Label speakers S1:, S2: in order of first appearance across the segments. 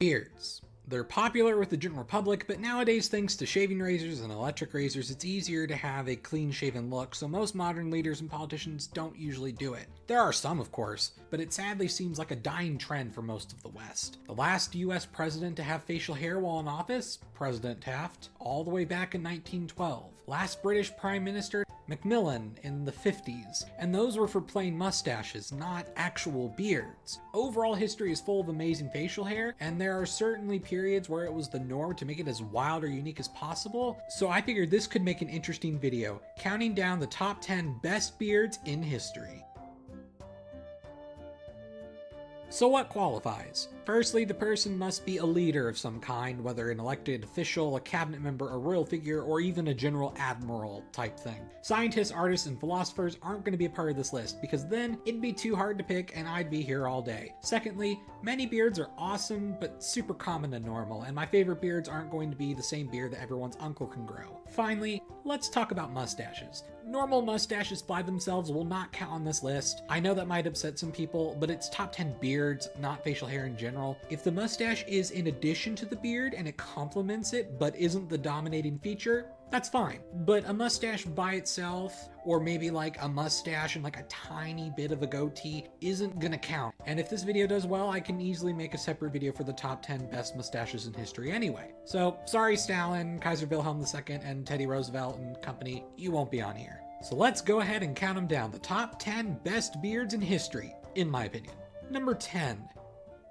S1: Beards. They're popular with the general public, but nowadays, thanks to shaving razors and electric razors, it's easier to have a clean-shaven look, so most modern leaders and politicians don't usually do it. There are some, of course, but it sadly seems like a dying trend for most of the West. The last US president to have facial hair while in office, President Taft, all the way back in 1912. Last British Prime Minister, Macmillan, in the 50s, and those were for plain mustaches, not actual beards. Overall history is full of amazing facial hair, and there are certainly periods where it was the norm to make it as wild or unique as possible, so I figured this could make an interesting video, counting down the top 10 best beards in history. So what qualifies? Firstly, the person must be a leader of some kind, whether an elected official, a cabinet member, a royal figure, or even a general admiral type thing. Scientists, artists, and philosophers aren't going to be a part of this list, because then it'd be too hard to pick and I'd be here all day. Secondly, many beards are awesome, but super common and normal, and my favorite beards aren't going to be the same beard that everyone's uncle can grow. Finally, let's talk about mustaches. Normal mustaches by themselves will not count on this list. I know that might upset some people, but it's top 10 beards, not facial hair in general. If the mustache is in addition to the beard and it complements it but isn't the dominating feature, that's fine. But a mustache by itself, or maybe like a mustache and like a tiny bit of a goatee, isn't gonna count. And if this video does well, I can easily make a separate video for the top 10 best mustaches in history anyway. So sorry Stalin, Kaiser Wilhelm II, and Teddy Roosevelt and company, you won't be on here. So let's go ahead and count them down. The top 10 best beards in history, in my opinion. Number 10.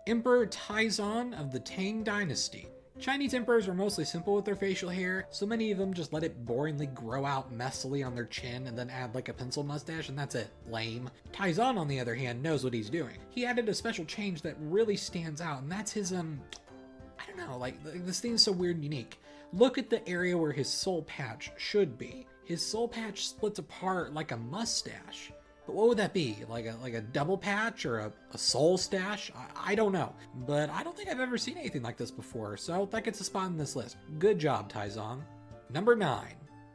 S1: Emperor Taizong of the Tang Dynasty. Chinese emperors were mostly simple with their facial hair, so many of them just let it boringly grow out messily on their chin and then add like a pencil mustache and that's it. Lame. Taizong, on the other hand, knows what he's doing. He added a special change that really stands out, and that's his, I don't know, like this thing's so weird and unique. Look at the area where his soul patch should be. His soul patch splits apart like a mustache. But what would that be? Like a double patch or a soul stash? I don't know. But I don't think I've ever seen anything like this before, so that gets a spot on this list. Good job, Taizong. Number 9.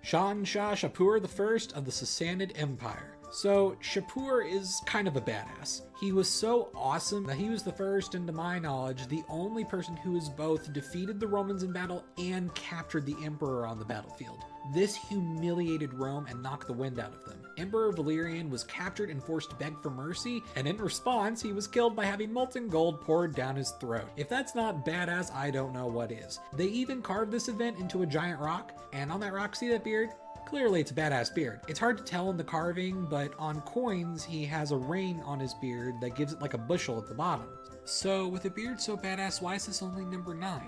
S1: Shah Shapur I of the Sassanid Empire. So, Shapur is kind of a badass. He was so awesome that he was the first, and to my knowledge, the only person who has both defeated the Romans in battle and captured the emperor on the battlefield. This humiliated Rome and knocked the wind out of them. Emperor Valerian was captured and forced to beg for mercy, and in response, he was killed by having molten gold poured down his throat. If that's not badass, I don't know what is. They even carved this event into a giant rock, and on that rock, see that beard? Clearly it's a badass beard. It's hard to tell in the carving, but on coins he has a ring on his beard that gives it like a bushel at the bottom. So with a beard so badass, why is this only number 9?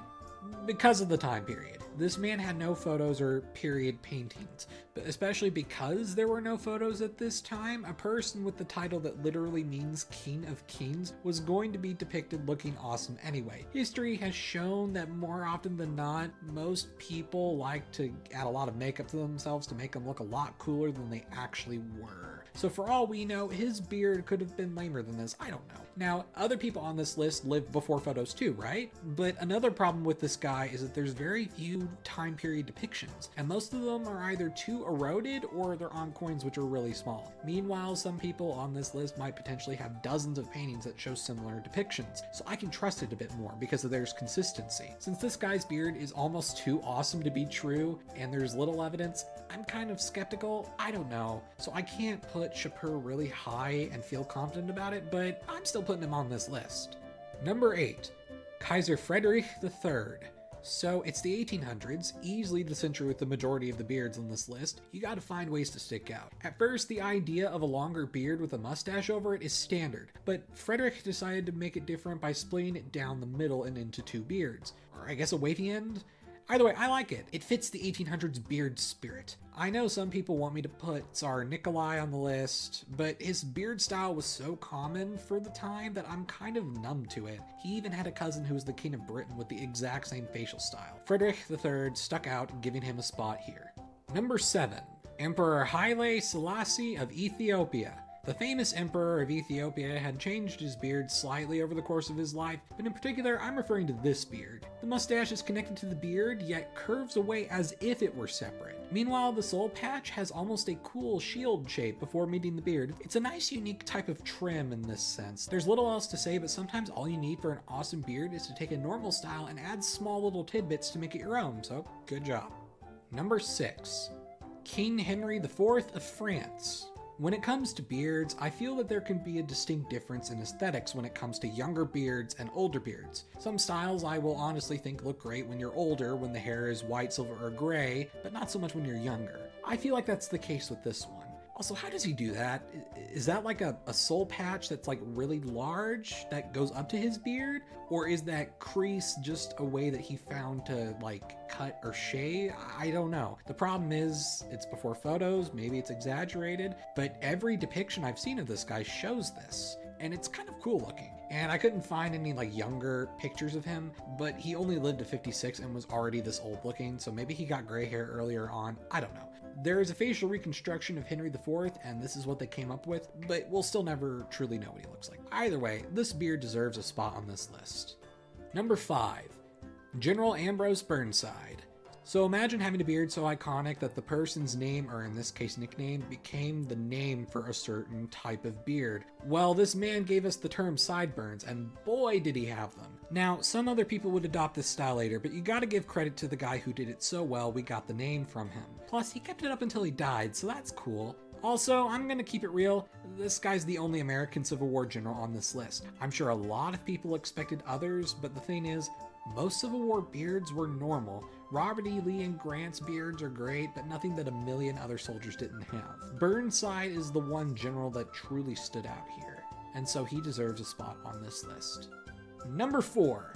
S1: Because of the time period. This man had no photos or period paintings, but especially because there were no photos at this time, a person with the title that literally means King of Kings was going to be depicted looking awesome anyway. History has shown that more often than not, most people like to add a lot of makeup to themselves to make them look a lot cooler than they actually were. So for all we know, his beard could have been lamer than this, I don't know. Now, other people on this list lived before photos too, right? But another problem with this guy is that there's very few time period depictions, and most of them are either too eroded or they're on coins which are really small. Meanwhile, some people on this list might potentially have dozens of paintings that show similar depictions, so I can trust it a bit more because of there's consistency. Since this guy's beard is almost too awesome to be true, and there's little evidence, I'm kind of skeptical. I don't know. So I can't put Shapur really high and feel confident about it, but I'm still putting him on this list. Number 8. Kaiser Frederick III. So it's the 1800s, easily the century with the majority of the beards on this list. You gotta find ways to stick out. At first, the idea of a longer beard with a mustache over it is standard, but Frederick decided to make it different by splitting it down the middle and into 2 beards. Or I guess a wavy end? Either way, I like it. It fits the 1800s beard spirit. I know some people want me to put Tsar Nikolai on the list, but his beard style was so common for the time that I'm kind of numb to it. He even had a cousin who was the king of Britain with the exact same facial style. Frederick III stuck out, giving him a spot here. Number 7. Emperor Haile Selassie of Ethiopia. The famous emperor of Ethiopia had changed his beard slightly over the course of his life, but in particular, I'm referring to this beard. The mustache is connected to the beard, yet curves away as if it were separate. Meanwhile, the soul patch has almost a cool shield shape before meeting the beard. It's a nice, unique type of trim in this sense. There's little else to say, but sometimes all you need for an awesome beard is to take a normal style and add small little tidbits to make it your own, so good job. Number 6. King Henry IV of France. When it comes to beards, I feel that there can be a distinct difference in aesthetics when it comes to younger beards and older beards. Some styles I will honestly think look great when you're older, when the hair is white, silver, or gray, but not so much when you're younger. I feel like that's the case with this one. Also, how does he do that? Is that like a soul patch that's like really large that goes up to his beard? Or is that crease just a way that he found to like cut or shave? I don't know. The problem is it's before photos, maybe it's exaggerated, but every depiction I've seen of this guy shows this. And it's kind of cool looking. And I couldn't find any like younger pictures of him, but he only lived to 56 and was already this old looking, so maybe he got gray hair earlier on, I don't know. There is a facial reconstruction of Henry IV, and this is what they came up with, but we'll still never truly know what he looks like. Either way, this beard deserves a spot on this list. Number 5. General Ambrose Burnside. So imagine having a beard so iconic that the person's name, or in this case nickname, became the name for a certain type of beard. Well, this man gave us the term sideburns, and boy did he have them. Now, some other people would adopt this style later, but you gotta give credit to the guy who did it so well we got the name from him. Plus, he kept it up until he died, so that's cool. Also, I'm gonna keep it real, this guy's the only American Civil War general on this list. I'm sure a lot of people expected others, but the thing is, most Civil War beards were normal. Robert E. Lee and Grant's beards are great, but nothing that a million other soldiers didn't have. Burnside is the one general that truly stood out here, and so he deserves a spot on this list. Number 4.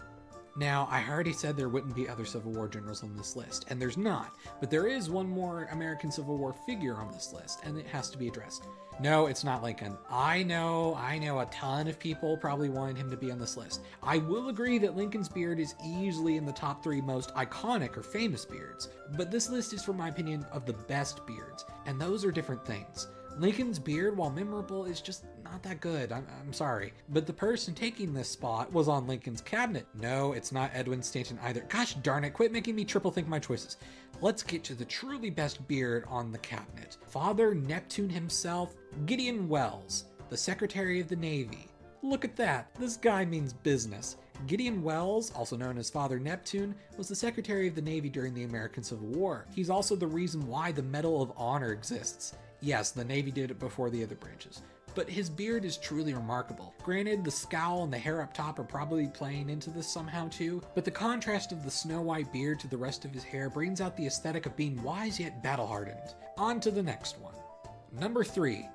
S1: Now, I already said there wouldn't be other Civil War generals on this list, and there's not, but there is one more American Civil War figure on this list, and it has to be addressed. No, it's not Lincoln. I know a ton of people probably wanted him to be on this list. I will agree that Lincoln's beard is easily in the top 3 most iconic or famous beards, but this list is, for my opinion, of the best beards, and those are different things. Lincoln's beard, while memorable, is just not that good. I'm sorry. But the person taking this spot was on Lincoln's cabinet. No, it's not Edwin Stanton either. Gosh darn it, quit making me triple think my choices. Let's get to the truly best beard on the cabinet. Father Neptune himself, Gideon Welles, the Secretary of the Navy. Look at that, this guy means business. Gideon Welles, also known as Father Neptune, was the Secretary of the Navy during the American Civil War. He's also the reason why the Medal of Honor exists. Yes, the Navy did it before the other branches, but his beard is truly remarkable. Granted, the scowl and the hair up top are probably playing into this somehow too, but the contrast of the snow-white beard to the rest of his hair brings out the aesthetic of being wise yet battle-hardened. On to the next one. Number 3.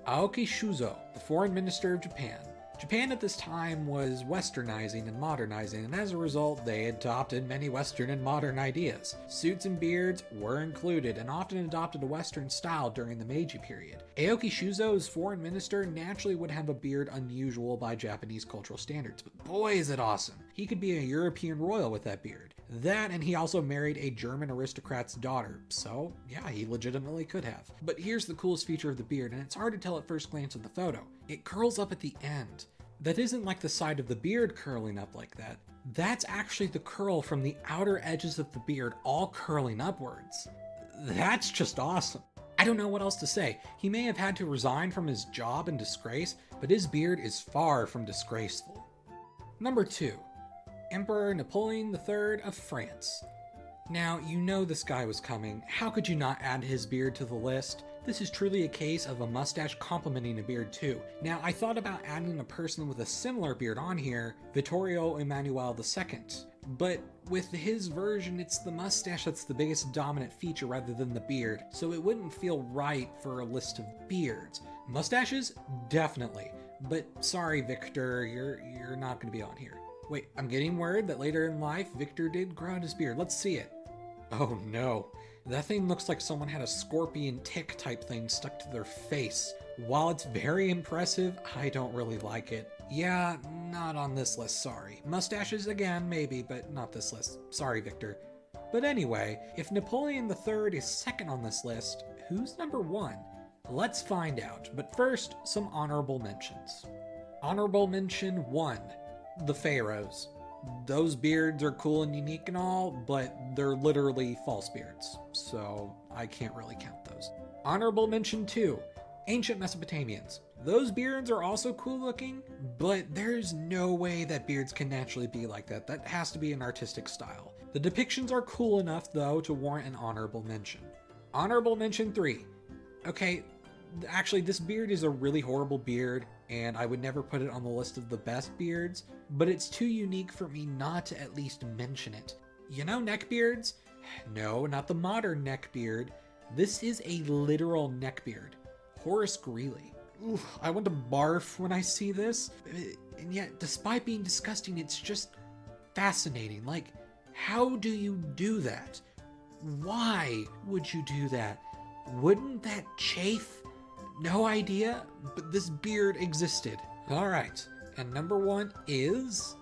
S1: Aoki Shūzo, the Foreign Minister of Japan. Japan at this time was westernizing and modernizing, and as a result, they adopted many Western and modern ideas. Suits and beards were included, and often adopted a Western style during the Meiji period. Aoki Shūzo, as foreign minister, naturally would have a beard unusual by Japanese cultural standards, but boy is it awesome. He could be a European royal with that beard. That, and he also married a German aristocrat's daughter, so yeah, he legitimately could have. But here's the coolest feature of the beard, and it's hard to tell at first glance of the photo. It curls up at the end. That isn't like the side of the beard curling up like that. That's actually the curl from the outer edges of the beard all curling upwards. That's just awesome. I don't know what else to say. He may have had to resign from his job in disgrace, but his beard is far from disgraceful. Number 2. Emperor Napoleon III of France. Now, you know this guy was coming. How could you not add his beard to the list? This is truly a case of a mustache complementing a beard too. Now, I thought about adding a person with a similar beard on here, Vittorio Emanuele II. But with his version, it's the mustache that's the biggest dominant feature rather than the beard, so it wouldn't feel right for a list of beards. Mustaches? Definitely. But sorry, Victor, you're not going to be on here. Wait, I'm getting word that later in life, Victor did grow out his beard. Let's see it. Oh no. That thing looks like someone had a scorpion tick type thing stuck to their face. While it's very impressive, I don't really like it. Yeah, not on this list, sorry. Mustaches again, maybe, but not this list. Sorry, Victor. But anyway, if Napoleon III is second on this list, who's number 1? Let's find out, but first, some honorable mentions. Honorable mention 1, the pharaohs. Those beards are cool and unique and all, but they're literally false beards, so I can't really count those. Honorable mention 2, ancient Mesopotamians. Those beards are also cool looking, but there's no way that beards can naturally be like that. That has to be an artistic style. The depictions are cool enough, though, to warrant an honorable mention. Honorable mention 3. Okay, actually, this beard is a really horrible beard, and I would never put it on the list of the best beards, but it's too unique for me not to at least mention it. You know neckbeards? No, not the modern neckbeard. This is a literal neckbeard. Horace Greeley. Oof, I want to barf when I see this, and yet, despite being disgusting, it's just fascinating. Like, how do you do that? Why would you do that? Wouldn't that chafe? No idea, but this beard existed. All right, and number 1 is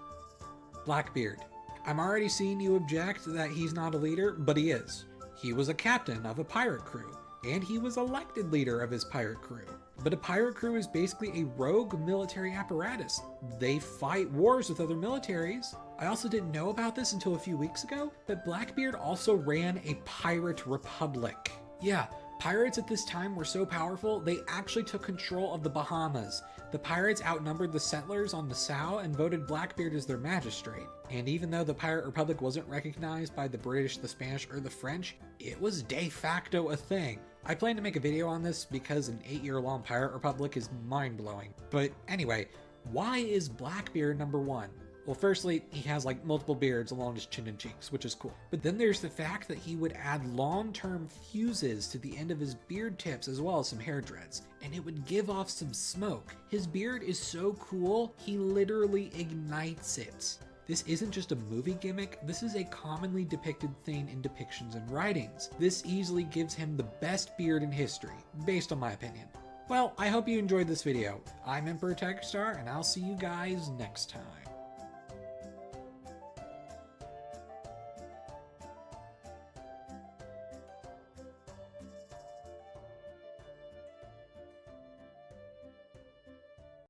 S1: Blackbeard. I'm already seeing you object that he's not a leader, but he is. He was a captain of a pirate crew, and he was elected leader of his pirate crew. But a pirate crew is basically a rogue military apparatus. They fight wars with other militaries. I also didn't know about this until a few weeks ago, but Blackbeard also ran a pirate republic. Yeah, pirates at this time were so powerful, they actually took control of the Bahamas. The pirates outnumbered the settlers on Nassau and voted Blackbeard as their magistrate. And even though the pirate republic wasn't recognized by the British, the Spanish, or the French, it was de facto a thing. I plan to make a video on this because an 8-year-long pirate republic is mind-blowing. But anyway, why is Blackbeard number 1? Well, firstly, he has like multiple beards along his chin and cheeks, which is cool. But then there's the fact that he would add long-term fuses to the end of his beard tips as well as some hair dreads, and it would give off some smoke. His beard is so cool, he literally ignites it. This isn't just a movie gimmick, this is a commonly depicted thing in depictions and writings. This easily gives him the best beard in history, based on my opinion. Well, I hope you enjoyed this video. I'm Emperor Tigerstar, and I'll see you guys next time.